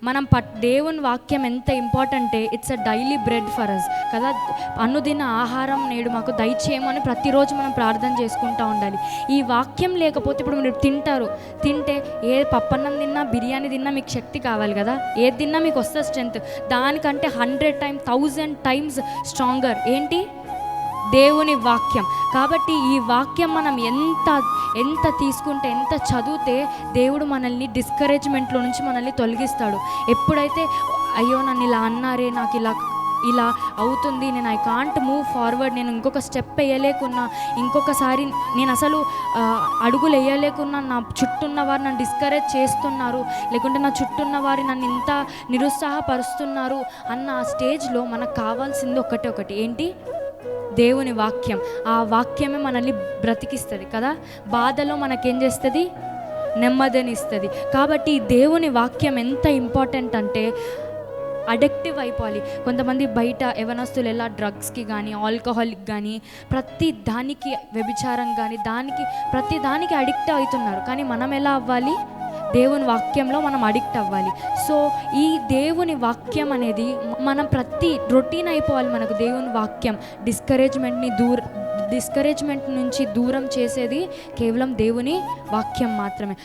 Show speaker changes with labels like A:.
A: మనం దేవుని వాక్యం ఎంత ఇంపార్టెంటే, it's a daily bread for us కదా. అనుదిన ఆహారం నేడు మాకు దయచేయమని ప్రతిరోజు మనం ప్రార్థన చేసుకుంటూ ఉండాలి. ఈ వాక్యం లేకపోతే ఇప్పుడు మీరు తింటే ఏ పప్పన్నం తిన్నా, బిర్యానీ తిన్నా మీకు శక్తి కావాలి కదా. ఏది తిన్నా మీకు వస్తే స్ట్రెంత్, దానికంటే 100 times 1000 times స్ట్రాంగర్ ఏంటి? దేవుని వాక్యం. కాబట్టి ఈ వాక్యం మనం ఎంత తీసుకుంటే, ఎంత చదివితే దేవుడు మనల్ని డిస్కరేజ్మెంట్లో నుంచి మనల్ని తొలగిస్తాడు. ఎప్పుడైతే అయ్యో నన్ను ఇలా అన్నారే, నాకు ఇలా అవుతుంది, నేను ఐ కాంట్ మూవ్ ఫార్వర్డ్, నేను ఇంకొక స్టెప్ వేయలేకున్నా, ఇంకొకసారి నేను అసలు అడుగులు వేయలేకున్నా, నా చుట్టూన్న వారు నన్ను డిస్కరేజ్ చేస్తున్నారు, లేకుంటే నా చుట్టూన్న వారు నన్ను ఇంత నిరుత్సాహపరుస్తున్నారు అన్న ఆ స్టేజ్లో మనకు కావాల్సింది ఒకటి ఏంటి? దేవుని వాక్యం. ఆ వాక్యమే మనల్ని బ్రతికిస్తుంది కదా. బాధలో మనకేం చేస్తుంది? నెమ్మదినిస్తుంది. కాబట్టి దేవుని వాక్యం ఎంత ఇంపార్టెంట్ అంటే అడిక్టివ్ అయిపోవాలి. కొంతమంది బయట యవనస్తులు ఎలా డ్రగ్స్కి కానీ, ఆల్కహాల్కి కానీ, ప్రతి దానికి, వ్యభిచారం కానీ, ప్రతి దానికి అడిక్ట్ అవుతున్నారు. కానీ మనం ఎలా అవ్వాలి? దేవుని వాక్యంలో మనం అడిక్ట్ అవ్వాలి. సో ఈ దేవుని వాక్యం అనేది మనం ప్రతి రొటీన్ అయిపోవాలి. మనకు దేవుని వాక్యం డిస్కరేజ్మెంట్ నుంచి దూరం చేసేది కేవలం దేవుని వాక్యం మాత్రమే.